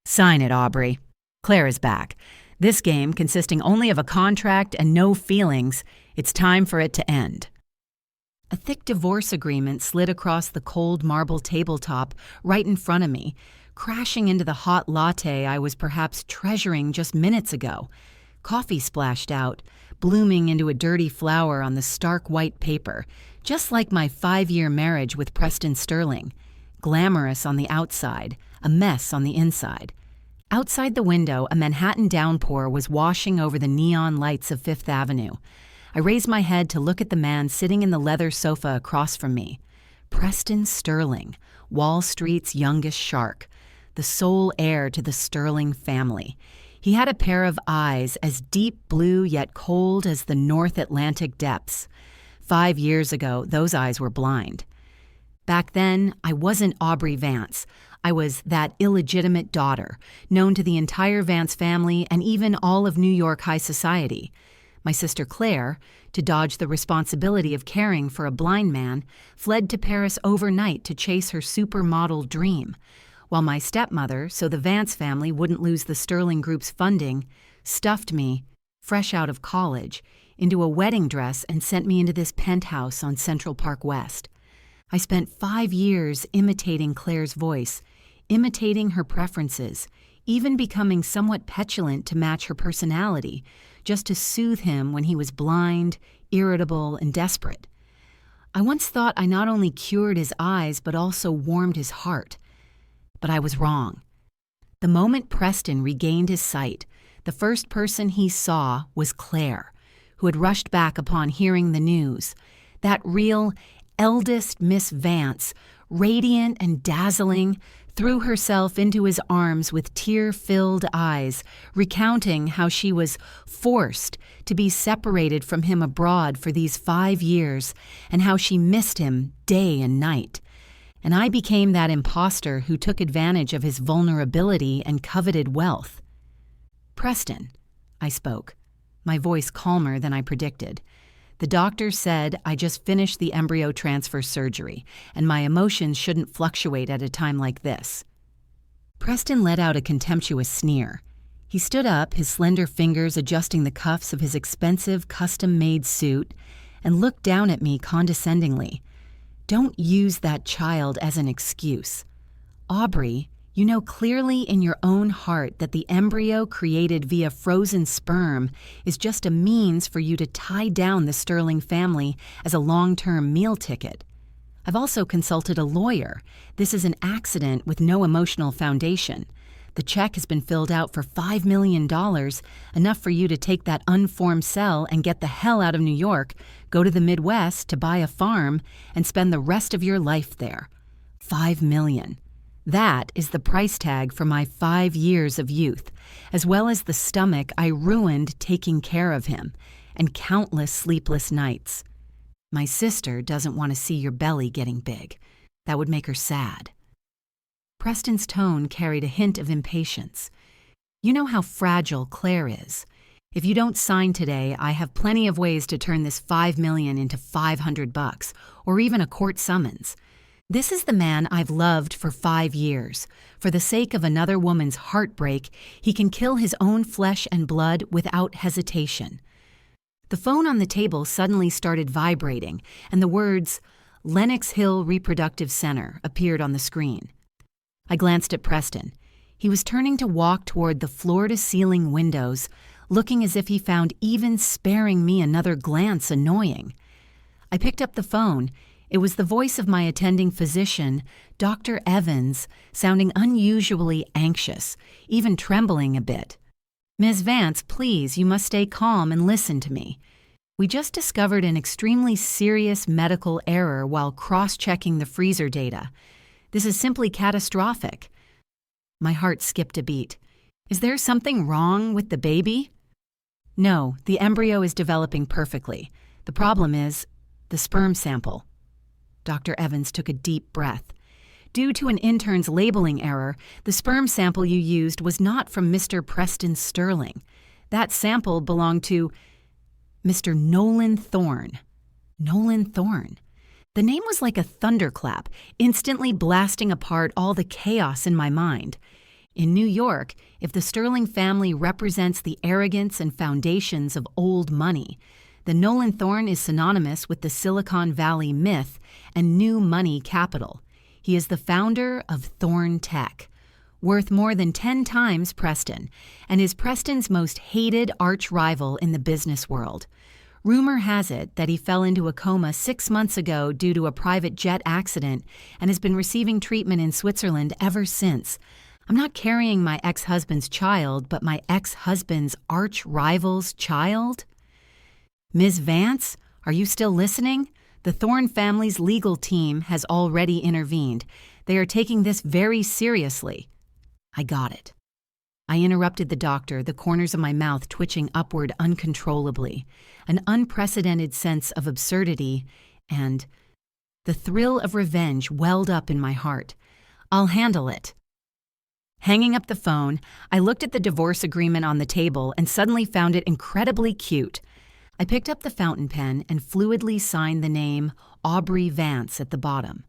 Sign it, Aubrey. Claire is back. This game, consisting only of a contract and no feelings, it's time for it to end. A thick divorce agreement slid across the cold marble tabletop right in front of me, crashing into the hot latte I was perhaps treasuring just minutes ago. Coffee splashed out, blooming into a dirty flower on the stark white paper, just like my 5-year marriage with Preston Sterling. Glamorous on the outside, a mess on the inside. Outside the window, a Manhattan downpour was washing over the neon lights of Fifth Avenue. I raised my head to look at the man sitting in the leather sofa across from me. Preston Sterling, Wall Street's youngest shark, the sole heir to the Sterling family. He had a pair of eyes as deep blue yet cold as the North Atlantic depths. 5 years ago, those eyes were blind. Back then, I wasn't Aubrey Vance. I was that illegitimate daughter, known to the entire Vance family and even all of New York high society. My sister Claire, to dodge the responsibility of caring for a blind man, fled to Paris overnight to chase her supermodel dream, while my stepmother, so the Vance family wouldn't lose the Sterling Group's funding, stuffed me, fresh out of college, into a wedding dress and sent me into this penthouse on Central Park West. I spent 5 years imitating Claire's voice, imitating her preferences, even becoming somewhat petulant to match her personality, just to soothe him when he was blind, irritable, and desperate. I once thought I not only cured his eyes but also warmed his heart. But I was wrong. The moment Preston regained his sight, the first person he saw was Claire, who had rushed back upon hearing the news. That real, eldest Miss Vance, radiant and dazzling, threw herself into his arms with tear-filled eyes, recounting how she was forced to be separated from him abroad for these 5 years and how she missed him day and night. And I became that imposter who took advantage of his vulnerability and coveted wealth. "Preston," I spoke, my voice calmer than I predicted. The doctor said I just finished the embryo transfer surgery, and my emotions shouldn't fluctuate at a time like this. Preston let out a contemptuous sneer. He stood up, his slender fingers adjusting the cuffs of his expensive, custom-made suit, and looked down at me condescendingly. "Don't use that child as an excuse. Aubrey, you know clearly in your own heart that the embryo created via frozen sperm is just a means for you to tie down the Sterling family as a long-term meal ticket. I've also consulted a lawyer. This is an accident with no emotional foundation. The check has been filled out for $5 million, enough for you to take that unformed cell and get the hell out of New York, go to the Midwest to buy a farm, and spend the rest of your life there. $5 million. That is the price tag for my 5 years of youth, as well as the stomach I ruined taking care of him, and countless sleepless nights. My sister doesn't want to see your belly getting big. That would make her sad." Preston's tone carried a hint of impatience. "You know how fragile Claire is. If you don't sign today, I have plenty of ways to turn this $5 million into $500, or even a court summons. This is the man I've loved for 5 years. For the sake of another woman's heartbreak, he can kill his own flesh and blood without hesitation." The phone on the table suddenly started vibrating, and the words, "Lenox Hill Reproductive Center," appeared on the screen. I glanced at Preston. He was turning to walk toward the floor-to-ceiling windows, looking as if he found even sparing me another glance annoying. I picked up the phone. It was the voice of my attending physician, Dr. Evans, sounding unusually anxious, even trembling a bit. "Ms. Vance, please, you must stay calm and listen to me. We just discovered an extremely serious medical error while cross-checking the freezer data. This is simply catastrophic." My heart skipped a beat. "Is there something wrong with the baby?" "No, the embryo is developing perfectly. The problem is the sperm sample." Dr. Evans took a deep breath. "Due to an intern's labeling error, the sperm sample you used was not from Mr. Preston Sterling. That sample belonged to Mr. Nolan Thorne." Nolan Thorne. The name was like a thunderclap, instantly blasting apart all the chaos in my mind. In New York, if the Sterling family represents the arrogance and foundations of old money, then Nolan Thorne is synonymous with the Silicon Valley myth and new money capital. He is the founder of Thorne Tech, worth more than 10 times Preston, and is Preston's most hated arch-rival in the business world. Rumor has it that he fell into a coma 6 months ago due to a private jet accident and has been receiving treatment in Switzerland ever since. I'm not carrying my ex-husband's child, but my ex-husband's arch-rival's child? Ms. Vance, are you still listening? The Thorne family's legal team has already intervened. They are taking this very seriously. I got it. I interrupted the doctor, the corners of my mouth twitching upward uncontrollably. An unprecedented sense of absurdity and the thrill of revenge welled up in my heart. I'll handle it. Hanging up the phone, I looked at the divorce agreement on the table and suddenly found it incredibly cute. I picked up the fountain pen and fluidly signed the name Aubrey Vance at the bottom.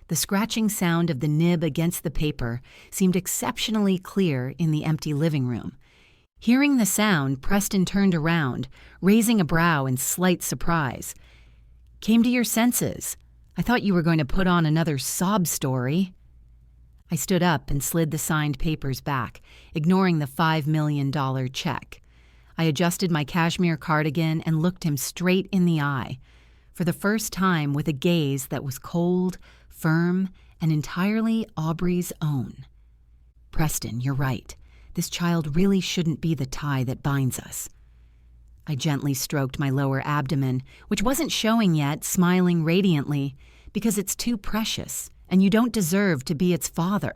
The scratching sound of the nib against the paper seemed exceptionally clear in the empty living room. Hearing the sound, Preston turned around, raising a brow in slight surprise. "Came to your senses. I thought you were going to put on another sob story." I stood up and slid the signed papers back, ignoring the $5 million check. I adjusted my cashmere cardigan and looked him straight in the eye, for the first time with a gaze that was cold, firm, and entirely Aubrey's own. "Preston, you're right. This child really shouldn't be the tie that binds us." I gently stroked my lower abdomen, which wasn't showing yet, smiling radiantly, because it's too precious, and you don't deserve to be its father.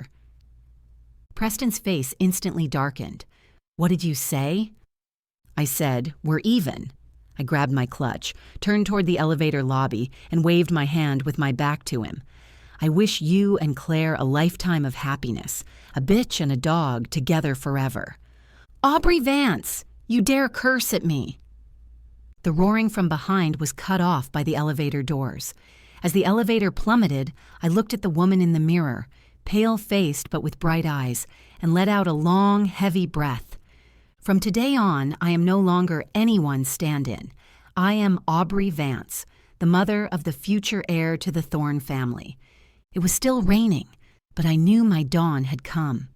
Preston's face instantly darkened. "What did you say?" I said, "We're even." I grabbed my clutch, turned toward the elevator lobby, and waved my hand with my back to him. "I wish you and Claire a lifetime of happiness, a bitch and a dog together forever." "Aubrey Vance, you dare curse at me!" The roaring from behind was cut off by the elevator doors. As the elevator plummeted, I looked at the woman in the mirror, pale-faced but with bright eyes, and let out a long, heavy breath. From today on, I am no longer anyone's stand-in. I am Aubrey Vance, the mother of the future heir to the Thorne family. It was still raining, but I knew my dawn had come.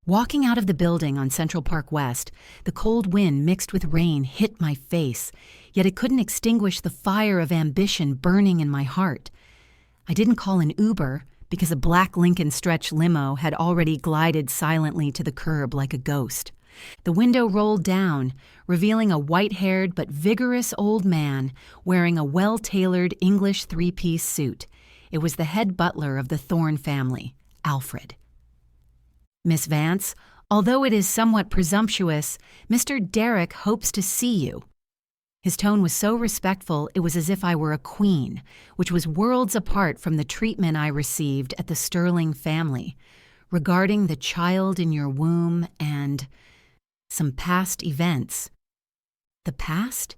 Walking out of the building on Central Park West, the cold wind mixed with rain hit my face, yet it couldn't extinguish the fire of ambition burning in my heart. I didn't call an Uber because a black Lincoln Stretch limo had already glided silently to the curb like a ghost. The window rolled down, revealing a white-haired but vigorous old man wearing a well-tailored English three-piece suit. It was the head butler of the Thorne family, Alfred. "Miss Vance, although it is somewhat presumptuous, Mr. Derrick hopes to see you." His tone was so respectful it was as if I were a queen, which was worlds apart from the treatment I received at the Sterling family, regarding the child in your womb and some past events. The past?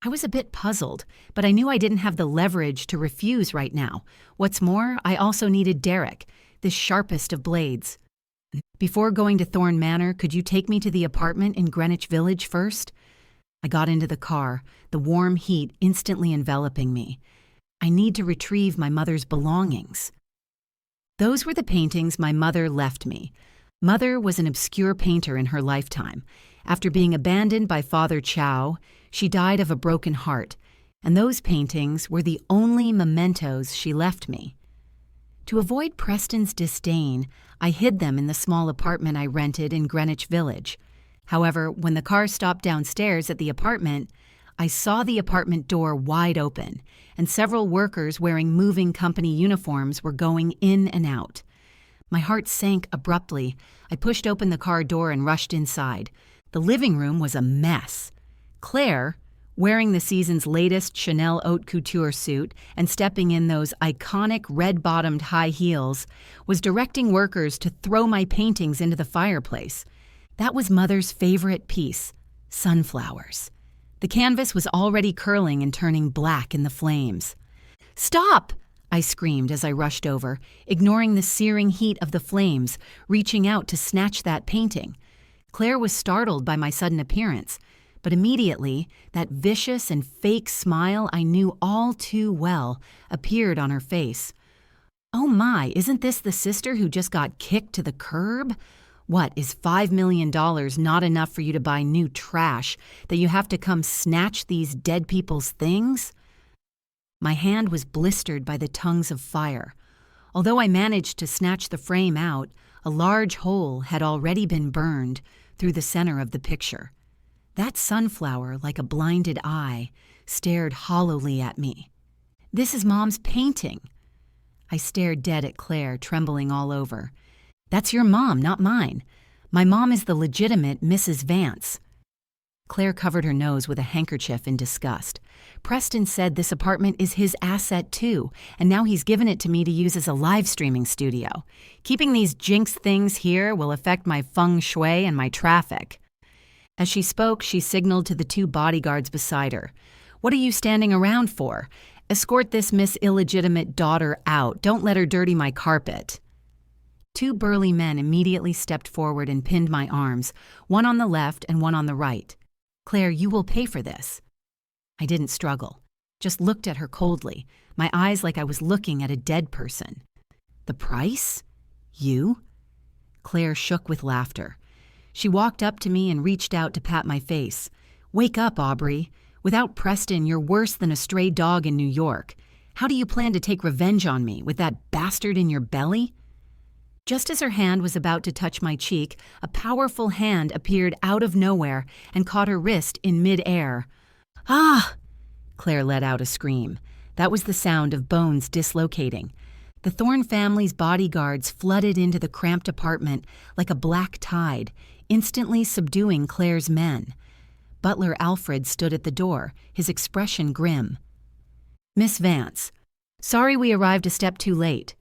I was a bit puzzled, but I knew I didn't have the leverage to refuse right now. What's more, I also needed Derrick, this sharpest of blades. "Before going to Thorne Manor, could you take me to the apartment in Greenwich Village first?" I got into the car, the warm heat instantly enveloping me. I need to retrieve my mother's belongings. Those were the paintings my mother left me. Mother was an obscure painter in her lifetime. After being abandoned by Father Chow, she died of a broken heart, and those paintings were the only mementos she left me. To avoid Preston's disdain, I hid them in the small apartment I rented in Greenwich Village. However, when the car stopped downstairs at the apartment, I saw the apartment door wide open, and several workers wearing moving company uniforms were going in and out. My heart sank abruptly. I pushed open the car door and rushed inside. The living room was a mess. Claire, wearing the season's latest Chanel haute couture suit and stepping in those iconic red-bottomed high heels, was directing workers to throw my paintings into the fireplace. That was Mother's favorite piece, sunflowers. The canvas was already curling and turning black in the flames. "Stop!" I screamed as I rushed over, ignoring the searing heat of the flames, reaching out to snatch that painting. Claire was startled by my sudden appearance, but immediately, that vicious and fake smile I knew all too well appeared on her face. Oh my, isn't this the sister who just got kicked to the curb? What, is $5 million not enough for you to buy new trash, that you have to come snatch these dead people's things? My hand was blistered by the tongues of fire. Although I managed to snatch the frame out, a large hole had already been burned through the center of the picture. That sunflower, like a blinded eye, stared hollowly at me. This is Mom's painting. I stared dead at Claire, trembling all over. That's your mom, not mine. My mom is the legitimate Mrs. Vance. Claire covered her nose with a handkerchief in disgust. Preston said this apartment is his asset too, and now he's given it to me to use as a live streaming studio. Keeping these jinx things here will affect my feng shui and my traffic. As she spoke, she signaled to the 2 bodyguards beside her. What are you standing around for? Escort this Miss Illegitimate daughter out. Don't let her dirty my carpet. 2 burly men immediately stepped forward and pinned my arms, one on the left and one on the right. Claire, you will pay for this. I didn't struggle, just looked at her coldly, my eyes like I was looking at a dead person. The price? You? Claire shook with laughter. She walked up to me and reached out to pat my face. Wake up, Aubrey. Without Preston, you're worse than a stray dog in New York. How do you plan to take revenge on me, with that bastard in your belly? Just as her hand was about to touch my cheek, a powerful hand appeared out of nowhere and caught her wrist in mid-air. Ah! Claire let out a scream. That was the sound of bones dislocating. The Thorne family's bodyguards flooded into the cramped apartment like a black tide, instantly subduing Claire's men. Butler Alfred stood at the door, his expression grim. Miss Vance, sorry we arrived a step too late.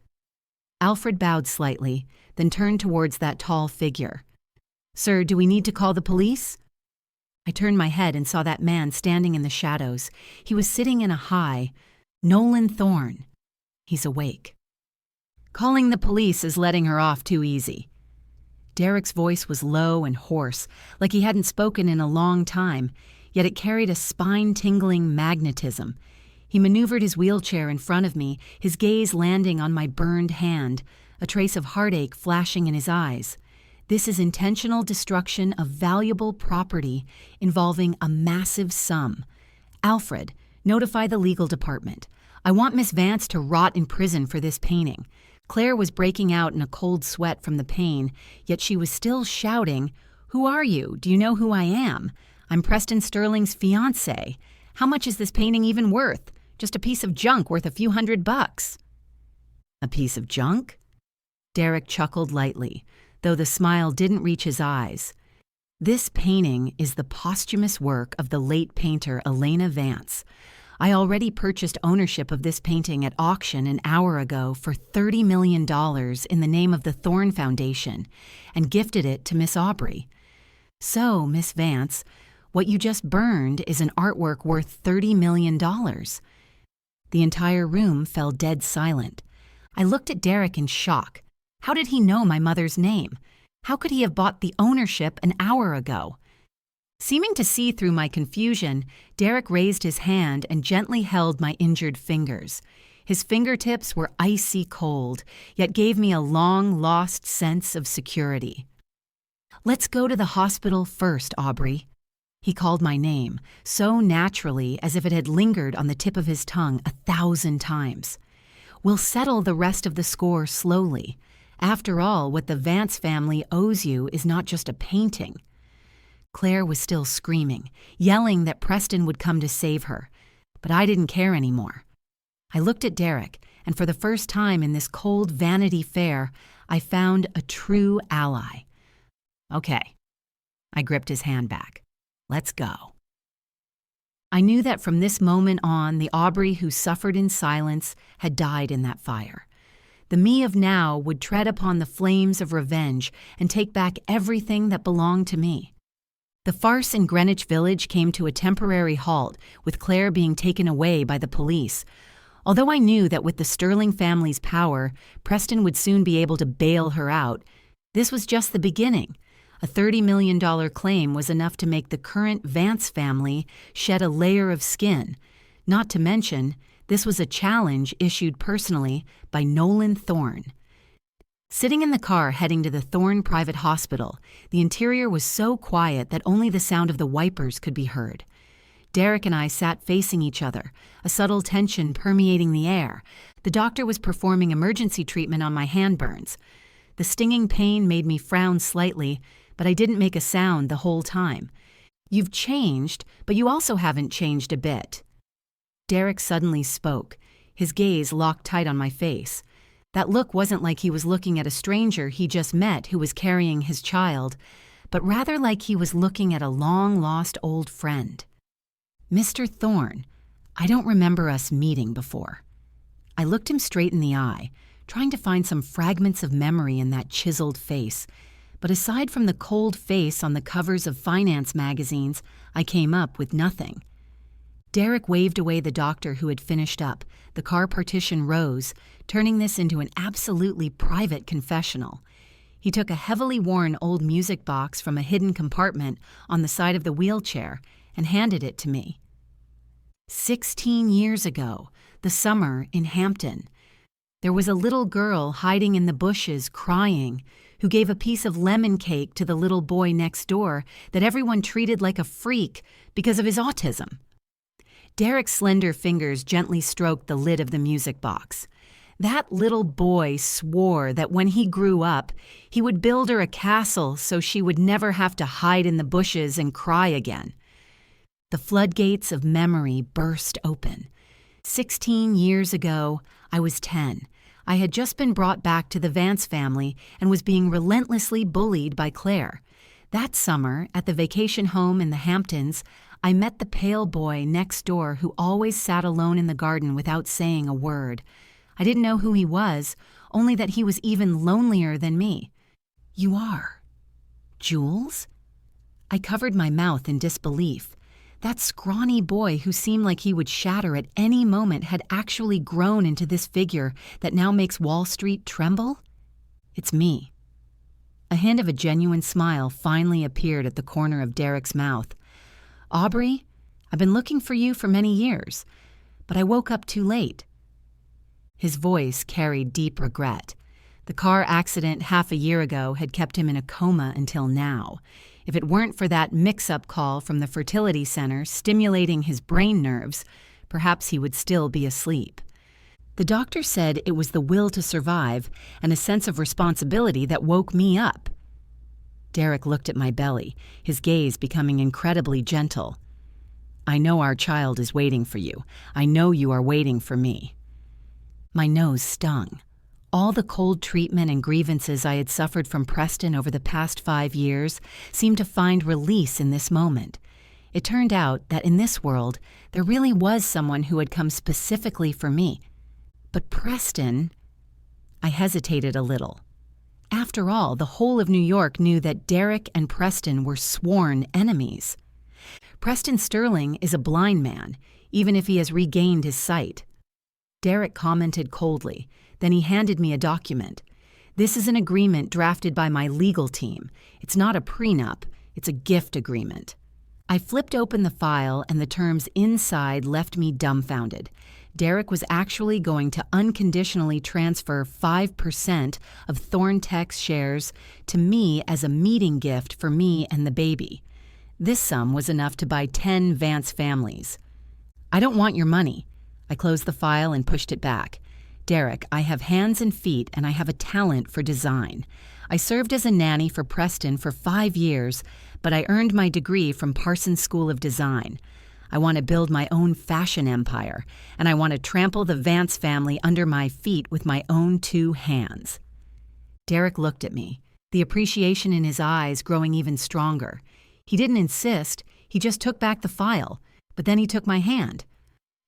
Alfred bowed slightly, then turned towards that tall figure. Sir, do we need to call the police? I turned my head and saw that man standing in the shadows. He was sitting in a high. Nolan Thorne. He's awake. Calling the police is letting her off too easy. Derek's voice was low and hoarse, like he hadn't spoken in a long time, yet it carried a spine-tingling magnetism. He maneuvered his wheelchair in front of me, his gaze landing on my burned hand, a trace of heartache flashing in his eyes. This is intentional destruction of valuable property involving a massive sum. Alfred, notify the legal department. I want Miss Vance to rot in prison for this painting. Claire was breaking out in a cold sweat from the pain, yet she was still shouting, Who are you? Do you know who I am? I'm Preston Sterling's fiancé. How much is this painting even worth? Just a piece of junk worth a few $100. A piece of junk? Derek chuckled lightly, though the smile didn't reach his eyes. This painting is the posthumous work of the late painter Elena Vance. I already purchased ownership of this painting at auction an hour ago for $30 million in the name of the Thorne Foundation and gifted it to Miss Aubrey. So, Miss Vance, what you just burned is an artwork worth $30 million. The entire room fell dead silent. I looked at Derek in shock. How did he know my mother's name? How could he have bought the ownership an hour ago? Seeming to see through my confusion, Derek raised his hand and gently held my injured fingers. His fingertips were icy cold, yet gave me a long-lost sense of security. Let's go to the hospital first, Aubrey. He called my name, so naturally as if it had lingered on the tip of his tongue 1,000 times. We'll settle the rest of the score slowly. After all, what the Vance family owes you is not just a painting. Claire was still screaming, yelling that Preston would come to save her. But I didn't care anymore. I looked at Derek, and for the first time in this cold Vanity Fair, I found a true ally. Okay. I gripped his hand back. Let's go. I knew that from this moment on, the Aubrey who suffered in silence had died in that fire. The me of now would tread upon the flames of revenge and take back everything that belonged to me. The farce in Greenwich Village came to a temporary halt, with Claire being taken away by the police. Although I knew that with the Sterling family's power, Preston would soon be able to bail her out, this was just the beginning. A $30 million claim was enough to make the current Vance family shed a layer of skin. Not to mention, this was a challenge issued personally by Nolan Thorne. Sitting in the car heading to the Thorne Private Hospital, the interior was so quiet that only the sound of the wipers could be heard. Derek and I sat facing each other, a subtle tension permeating the air. The doctor was performing emergency treatment on my hand burns. The stinging pain made me frown slightly, but I didn't make a sound the whole time. "You've changed, but you also haven't changed a bit." Derek suddenly spoke, his gaze locked tight on my face. That look wasn't like he was looking at a stranger he just met who was carrying his child, but rather like he was looking at a long-lost old friend. "Mr. Thorne, I don't remember us meeting before." I looked him straight in the eye, trying to find some fragments of memory in that chiseled face, but aside from the cold face on the covers of finance magazines, I came up with nothing. Derek waved away the doctor who had finished up. The car partition rose, turning this into an absolutely private confessional. He took a heavily worn old music box from a hidden compartment on the side of the wheelchair and handed it to me. 16 years ago, the summer in Hampton. There was a little girl hiding in the bushes crying, who gave a piece of lemon cake to the little boy next door that everyone treated like a freak because of his autism. Derek's slender fingers gently stroked the lid of the music box. That little boy swore that when he grew up, he would build her a castle so she would never have to hide in the bushes and cry again. The floodgates of memory burst open. 16 years ago, I was 10. I had just been brought back to the Vance family and was being relentlessly bullied by Claire. That summer, at the vacation home in the Hamptons, I met the pale boy next door who always sat alone in the garden without saying a word. I didn't know who he was, only that he was even lonelier than me. "You are Jules?" I covered my mouth in disbelief. That scrawny boy who seemed like he would shatter at any moment had actually grown into this figure that now makes Wall Street tremble? "It's me." A hint of a genuine smile finally appeared at the corner of Derek's mouth. "Aubrey, I've been looking for you for many years, but I woke up too late." His voice carried deep regret. The car accident half a year ago had kept him in a coma until now. If it weren't for that mix-up call from the fertility center stimulating his brain nerves, perhaps he would still be asleep. The doctor said it was the will to survive and a sense of responsibility that woke me up. Derek looked at my belly, his gaze becoming incredibly gentle. "I know our child is waiting for you. I know you are waiting for me." My nose stung. All the cold treatment and grievances I had suffered from Preston over the past 5 years seemed to find release in this moment. It turned out that in this world, there really was someone who had come specifically for me. But Preston... I hesitated a little. After all, the whole of New York knew that Derek and Preston were sworn enemies. Preston Sterling is a blind man, even if he has regained his sight. Derek commented coldly. Then he handed me a document. "This is an agreement drafted by my legal team. It's not a prenup, it's a gift agreement." I flipped open the file and the terms inside left me dumbfounded. Derek was actually going to unconditionally transfer 5% of Thorntech's shares to me as a meeting gift for me and the baby. This sum was enough to buy 10 Vance families. "I don't want your money." I closed the file and pushed it back. "Derek, I have hands and feet and I have a talent for design. I served as a nanny for Preston for 5 years, but I earned my degree from Parsons School of Design. I want to build my own fashion empire, and I want to trample the Vance family under my feet with my own 2 hands." Derek looked at me, the appreciation in his eyes growing even stronger. He didn't insist, he just took back the file, but then he took my hand.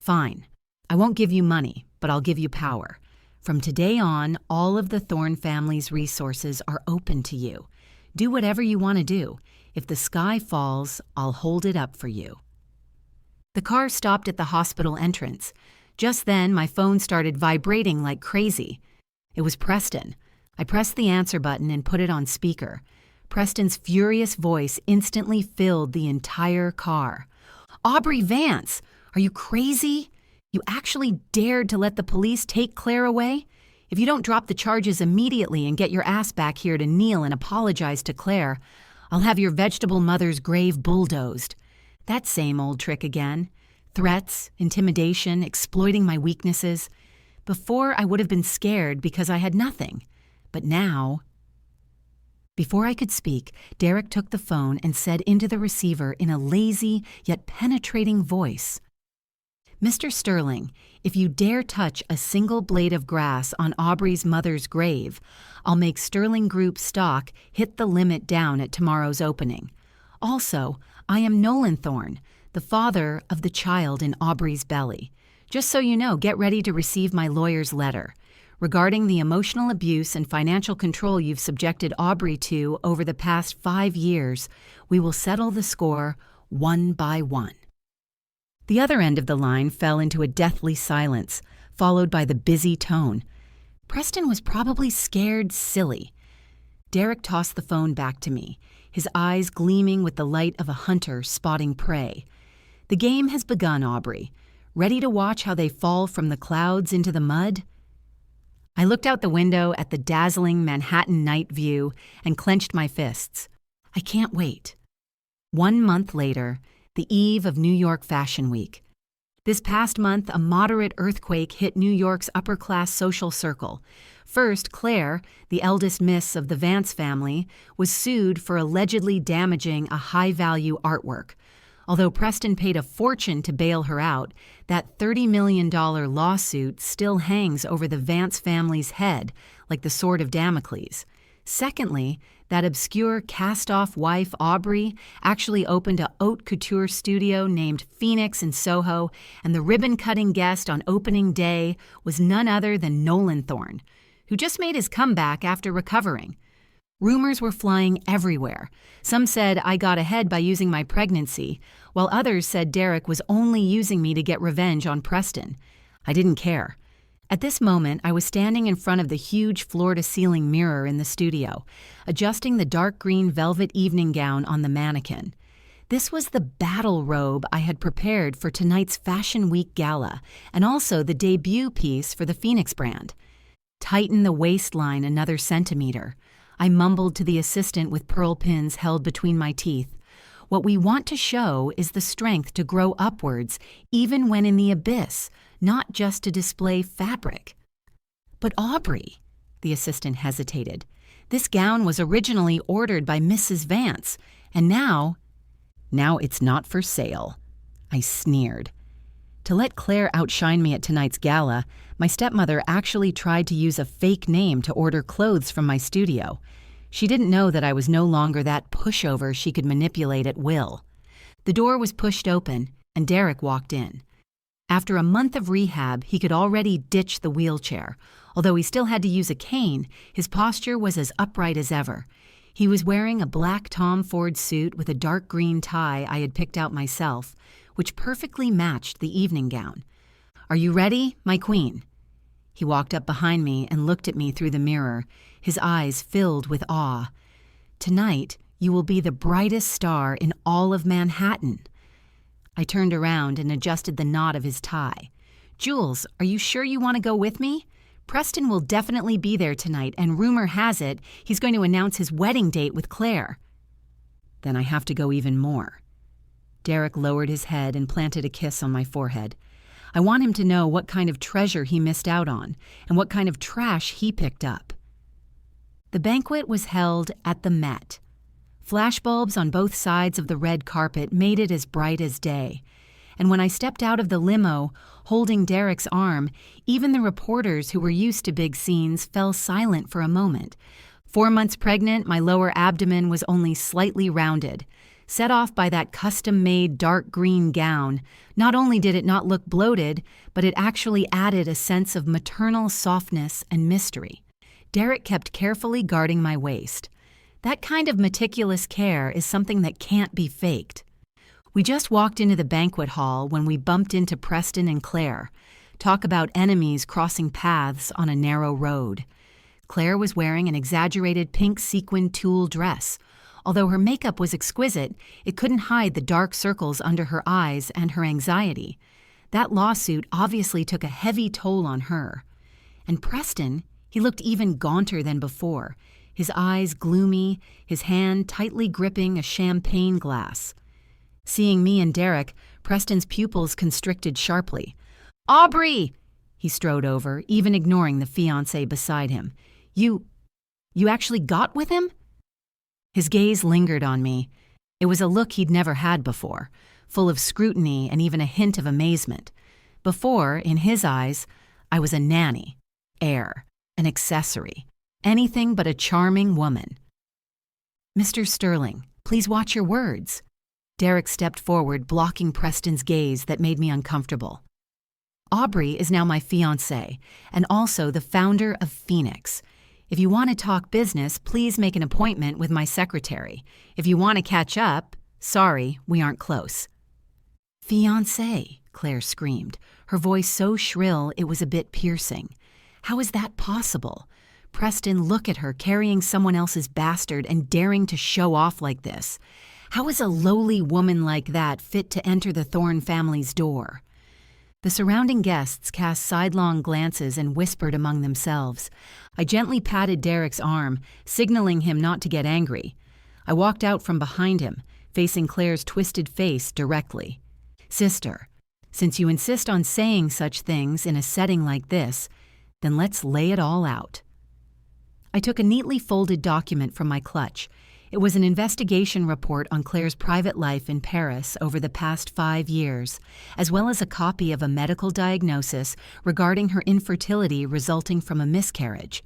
"Fine. I won't give you money, but I'll give you power. From today on, all of the Thorne family's resources are open to you. Do whatever you want to do. If the sky falls, I'll hold it up for you." The car stopped at the hospital entrance. Just then, my phone started vibrating like crazy. It was Preston. I pressed the answer button and put it on speaker. Preston's furious voice instantly filled the entire car. "Aubrey Vance, are you crazy? You actually dared to let the police take Claire away? If you don't drop the charges immediately and get your ass back here to kneel and apologize to Claire, I'll have your vegetable mother's grave bulldozed." That same old trick again. Threats, intimidation, exploiting my weaknesses. Before, I would have been scared because I had nothing. But now... Before I could speak, Derek took the phone and said into the receiver in a lazy yet penetrating voice, "Mr. Sterling, if you dare touch a single blade of grass on Aubrey's mother's grave, I'll make Sterling Group stock hit the limit down at tomorrow's opening. Also, I am Nolan Thorne, the father of the child in Aubrey's belly. Just so you know, get ready to receive my lawyer's letter. Regarding the emotional abuse and financial control you've subjected Aubrey to over the past 5 years, we will settle the score one by one." The other end of the line fell into a deathly silence, followed by the busy tone. Preston was probably scared silly. Derek tossed the phone back to me, his eyes gleaming with the light of a hunter spotting prey. "The game has begun, Aubrey. Ready to watch how they fall from the clouds into the mud?" I looked out the window at the dazzling Manhattan night view and clenched my fists. I can't wait. 1 month later, the eve of New York Fashion Week. This past month, a moderate earthquake hit New York's upper-class social circle. First, Claire, the eldest miss of the Vance family, was sued for allegedly damaging a high-value artwork. Although Preston paid a fortune to bail her out, that $30 million lawsuit still hangs over the Vance family's head like the sword of Damocles. Secondly, that obscure cast-off wife, Aubrey, actually opened a haute couture studio named Phoenix in Soho, and the ribbon-cutting guest on opening day was none other than Nolan Thorne, who just made his comeback after recovering. Rumors were flying everywhere. Some said I got ahead by using my pregnancy, while others said Derek was only using me to get revenge on Preston. I didn't care. At this moment, I was standing in front of the huge floor-to-ceiling mirror in the studio, adjusting the dark green velvet evening gown on the mannequin. This was the battle robe I had prepared for tonight's Fashion Week gala, and also the debut piece for the Phoenix brand. Tighten the waistline another centimeter. I mumbled to the assistant with pearl pins held between my teeth. What we want to show is the strength to grow upwards, even when in the abyss, not just to display fabric. "But Aubrey," the assistant hesitated, "this gown was originally ordered by Mrs. Vance, and now it's not for sale." I sneered. To let Claire outshine me at tonight's gala, my stepmother actually tried to use a fake name to order clothes from my studio. She didn't know that I was no longer that pushover she could manipulate at will. The door was pushed open, and Derek walked in. After a month of rehab, he could already ditch the wheelchair. Although he still had to use a cane, his posture was as upright as ever. He was wearing a black Tom Ford suit with a dark green tie I had picked out myself, which perfectly matched the evening gown. "Are you ready, my queen?" He walked up behind me and looked at me through the mirror, his eyes filled with awe. "Tonight, you will be the brightest star in all of Manhattan." I turned around and adjusted the knot of his tie. "Jules, are you sure you want to go with me? Preston will definitely be there tonight, and rumor has it he's going to announce his wedding date with Claire." "Then I have to go even more." Derek lowered his head and planted a kiss on my forehead. "I want him to know what kind of treasure he missed out on, and what kind of trash he picked up." The banquet was held at the Met. Flashbulbs on both sides of the red carpet made it as bright as day. And when I stepped out of the limo, holding Derek's arm, even the reporters who were used to big scenes fell silent for a moment. 4 months pregnant, my lower abdomen was only slightly rounded. Set off by that custom-made dark green gown, not only did it not look bloated, but it actually added a sense of maternal softness and mystery. Derek kept carefully guarding my waist. That kind of meticulous care is something that can't be faked. We just walked into the banquet hall when we bumped into Preston and Claire. Talk about enemies crossing paths on a narrow road. Claire was wearing an exaggerated pink sequin tulle dress. Although her makeup was exquisite, it couldn't hide the dark circles under her eyes and her anxiety. That lawsuit obviously took a heavy toll on her. And Preston, he looked even gaunter than before, his eyes gloomy, his hand tightly gripping a champagne glass. Seeing me and Derek, Preston's pupils constricted sharply. "Aubrey!" He strode over, even ignoring the fiancé beside him. You actually got with him?" His gaze lingered on me. It was a look he'd never had before, full of scrutiny and even a hint of amazement. Before, in his eyes, I was a nanny, heir, an accessory, anything but a charming woman. "Mr. Sterling, please watch your words." Derek stepped forward, blocking Preston's gaze that made me uncomfortable. "Aubrey is now my fiancé, and also the founder of Phoenix. If you want to talk business, please make an appointment with my secretary. If you want to catch up, sorry, we aren't close." "Fiancé," Claire screamed, her voice so shrill it was a bit piercing. How is that possible? Preston, look at her carrying someone else's bastard and daring to show off like this. How is a lowly woman like that fit to enter the Thorne family's door? The surrounding guests cast sidelong glances and whispered among themselves. I gently patted Derek's arm, signaling him not to get angry. I walked out from behind him, facing Claire's twisted face directly. "Sister, since you insist on saying such things in a setting like this, then let's lay it all out." I took a neatly folded document from my clutch. It was an investigation report on Claire's private life in Paris over the past 5 years, as well as a copy of a medical diagnosis regarding her infertility resulting from a miscarriage.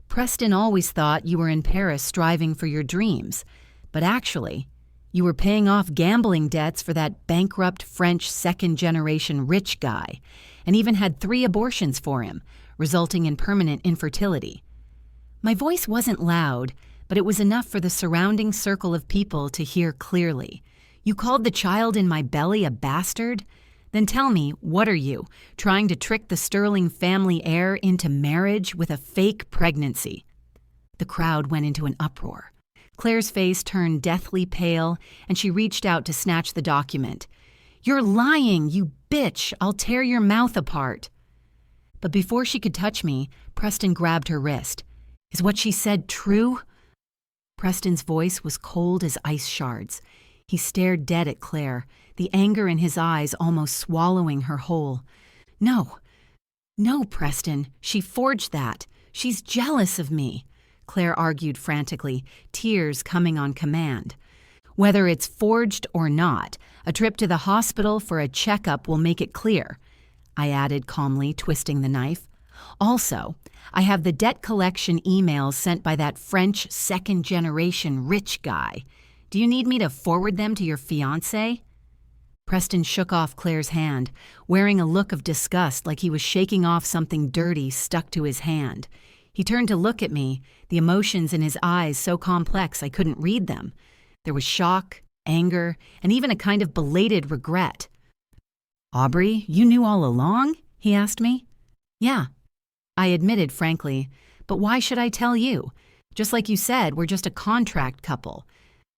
"Preston always thought you were in Paris striving for your dreams, but actually, you were paying off gambling debts for that bankrupt French second-generation rich guy, and even had 3 abortions for him, resulting in permanent infertility." My voice wasn't loud, but it was enough for the surrounding circle of people to hear clearly. "You called the child in my belly a bastard? Then tell me, what are you, trying to trick the Sterling family heir into marriage with a fake pregnancy?" The crowd went into an uproar. Claire's face turned deathly pale, and she reached out to snatch the document. "You're lying, you bitch! I'll tear your mouth apart!" But before she could touch me, Preston grabbed her wrist. "Is what she said true?" Preston's voice was cold as ice shards. He stared dead at Claire, the anger in his eyes almost swallowing her whole. No, Preston, she forged that. She's jealous of me," Claire argued frantically, tears coming on command. "Whether it's forged or not, a trip to the hospital for a checkup will make it clear," I added calmly, twisting the knife. "Also, I have the debt collection emails sent by that French second-generation rich guy. Do you need me to forward them to your fiancé?" Preston shook off Claire's hand, wearing a look of disgust like he was shaking off something dirty stuck to his hand. He turned to look at me, the emotions in his eyes so complex I couldn't read them. There was shock, anger, and even a kind of belated regret. "Aubrey, you knew all along?" he asked me. "Yeah," I admitted frankly, "but why should I tell you? Just like you said, we're just a contract couple.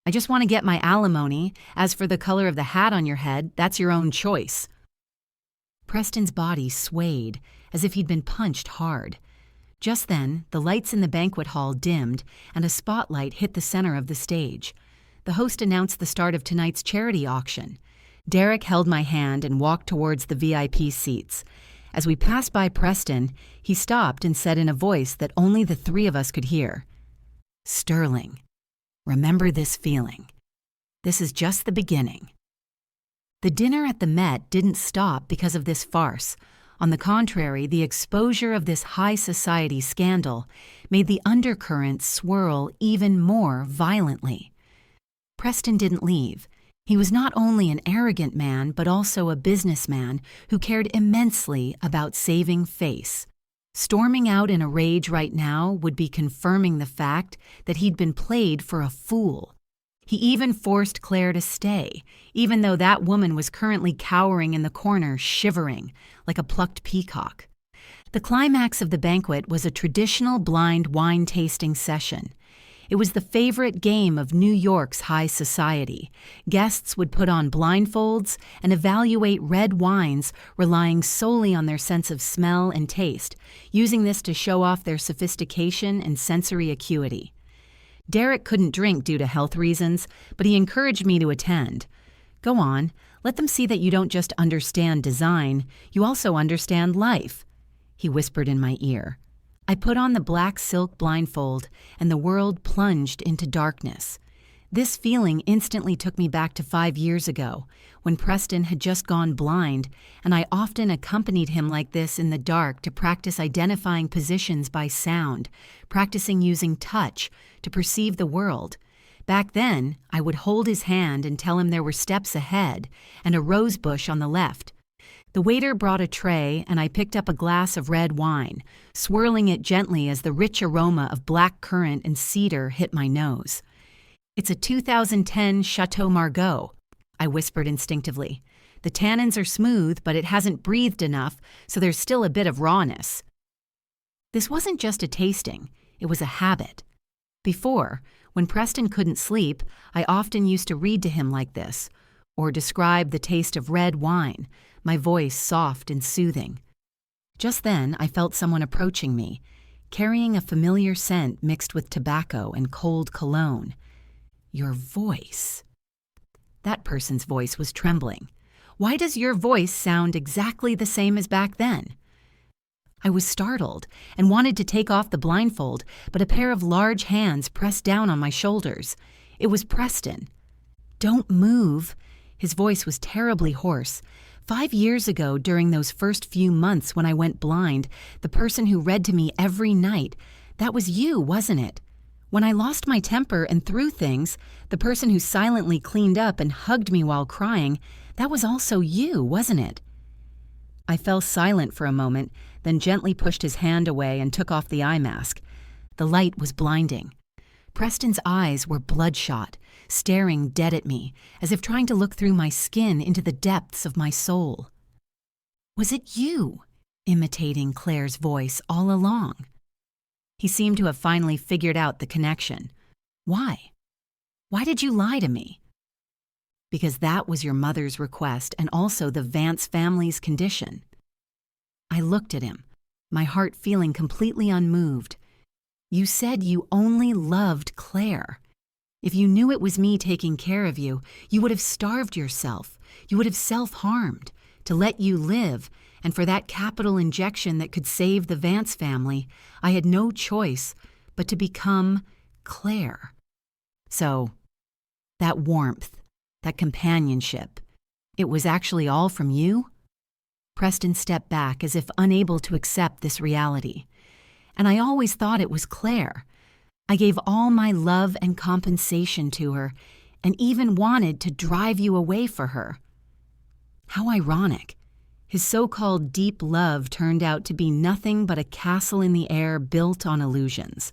I just want to get my alimony. As for the color of the hat on your head, that's your own choice." Preston's body swayed, as if he'd been punched hard. Just then, the lights in the banquet hall dimmed, and a spotlight hit the center of the stage. The host announced the start of tonight's charity auction. Derek held my hand and walked towards the VIP seats. As we passed by Preston, he stopped and said in a voice that only the 3 of us could hear, "Sterling, remember this feeling. This is just the beginning." The dinner at the Met didn't stop because of this farce. On the contrary, the exposure of this high society scandal made the undercurrent swirl even more violently. Preston didn't leave. He was not only an arrogant man, but also a businessman who cared immensely about saving face. Storming out in a rage right now would be confirming the fact that he'd been played for a fool. He even forced Claire to stay, even though that woman was currently cowering in the corner, shivering like a plucked peacock. The climax of the banquet was a traditional blind wine tasting session. It was the favorite game of New York's high society. Guests would put on blindfolds and evaluate red wines, relying solely on their sense of smell and taste, using this to show off their sophistication and sensory acuity. Derek couldn't drink due to health reasons, but he encouraged me to attend. Go on, let them see that you don't just understand design, you also understand life, he whispered in my ear. I put on the black silk blindfold, and the world plunged into darkness. This feeling instantly took me back to 5 years ago, when Preston had just gone blind, and I often accompanied him like this in the dark to practice identifying positions by sound, practicing using touch to perceive the world. Back then, I would hold his hand and tell him there were steps ahead and a rose bush on the left. The waiter brought a tray, and I picked up a glass of red wine, swirling it gently as the rich aroma of black currant and cedar hit my nose. It's a 2010 Chateau Margaux, I whispered instinctively. The tannins are smooth, but it hasn't breathed enough, so there's still a bit of rawness. This wasn't just a tasting, it was a habit. Before, when Preston couldn't sleep, I often used to read to him like this, or describe the taste of red wine, my voice soft and soothing. Just then, I felt someone approaching me, carrying a familiar scent mixed with tobacco and cold cologne. Your voice. That person's voice was trembling. Why does your voice sound exactly the same as back then? I was startled and wanted to take off the blindfold, but a pair of large hands pressed down on my shoulders. It was Preston. Don't move. His voice was terribly hoarse. 5 years ago, during those first few months when I went blind, the person who read to me every night, that was you, wasn't it? When I lost my temper and threw things, the person who silently cleaned up and hugged me while crying, that was also you, wasn't it? I fell silent for a moment, then gently pushed his hand away and took off the eye mask. The light was blinding. Preston's eyes were bloodshot, staring dead at me, as if trying to look through my skin into the depths of my soul. Was it you, imitating Claire's voice all along? He seemed to have finally figured out the connection. Why? Why did you lie to me? Because that was your mother's request and also the Vance family's condition. I looked at him, my heart feeling completely unmoved. You said you only loved Claire. If you knew it was me taking care of you, you would have starved yourself. You would have self-harmed to let you live, and for that capital injection that could save the Vance family, I had no choice but to become Claire. So, that warmth, that companionship, it was actually all from you? Preston stepped back as if unable to accept this reality. And I always thought it was Claire. I gave all my love and compensation to her, and even wanted to drive you away for her. How ironic. His so-called deep love turned out to be nothing but a castle in the air built on illusions.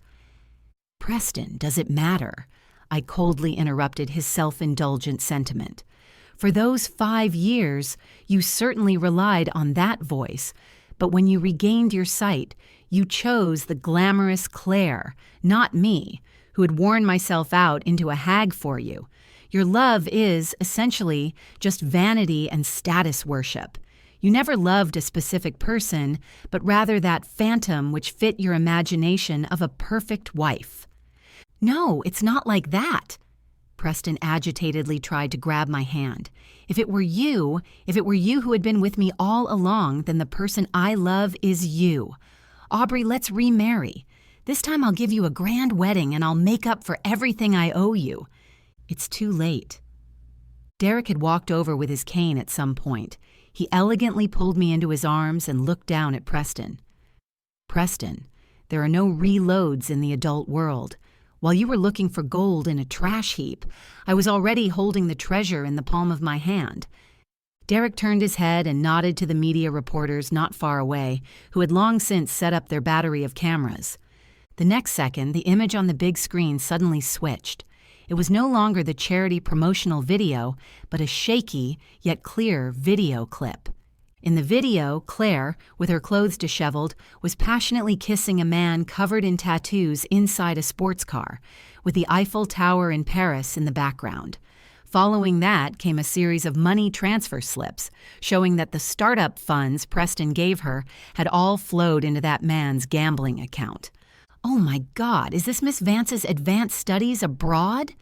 Preston, does it matter? I coldly interrupted his self-indulgent sentiment. For those 5 years, you certainly relied on that voice, but when you regained your sight, you chose the glamorous Claire, not me, who had worn myself out into a hag for you. Your love is, essentially, just vanity and status worship. You never loved a specific person, but rather that phantom which fit your imagination of a perfect wife. No, it's not like that. Preston agitatedly tried to grab my hand. If it were you who had been with me all along, then the person I love is you. Aubrey, let's remarry. This time I'll give you a grand wedding and I'll make up for everything I owe you. It's too late. Derek had walked over with his cane at some point. He elegantly pulled me into his arms and looked down at Preston. Preston, there are no reloads in the adult world. While you were looking for gold in a trash heap, I was already holding the treasure in the palm of my hand. Derek turned his head and nodded to the media reporters not far away, who had long since set up their battery of cameras. The next second, the image on the big screen suddenly switched. It was no longer the charity promotional video, but a shaky yet clear video clip. In the video, Claire, with her clothes disheveled, was passionately kissing a man covered in tattoos inside a sports car, with the Eiffel Tower in Paris in the background. Following that came a series of money transfer slips, showing that the startup funds Preston gave her had all flowed into that man's gambling account. Oh my God, is this Miss Vance's advanced studies abroad?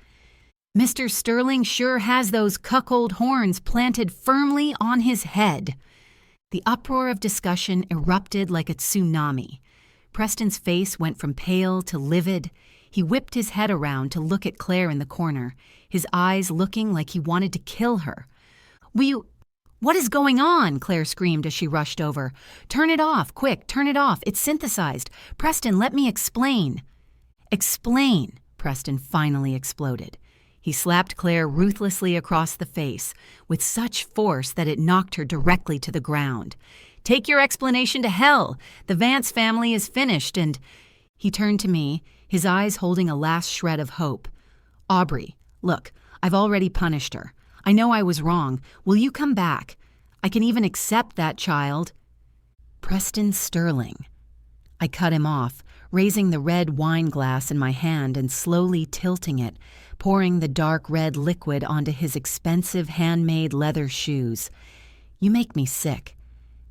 Mr. Sterling sure has those cuckold horns planted firmly on his head. The uproar of discussion erupted like a tsunami. Preston's face went from pale to livid. He whipped his head around to look at Claire in the corner, his eyes looking like he wanted to kill her. What is going on? Claire screamed as she rushed over. Turn it off, quick, turn it off. It's synthesized. Preston, let me explain. Explain, Preston finally exploded. He slapped Claire ruthlessly across the face, with such force that it knocked her directly to the ground. Take your explanation to hell. The Vance family is finished and... He turned to me, his eyes holding a last shred of hope. Aubrey, look, I've already punished her. I know I was wrong. Will you come back? I can even accept that child. Preston Sterling. I cut him off, raising the red wine glass in my hand and slowly tilting it, pouring the dark red liquid onto his expensive handmade leather shoes. You make me sick.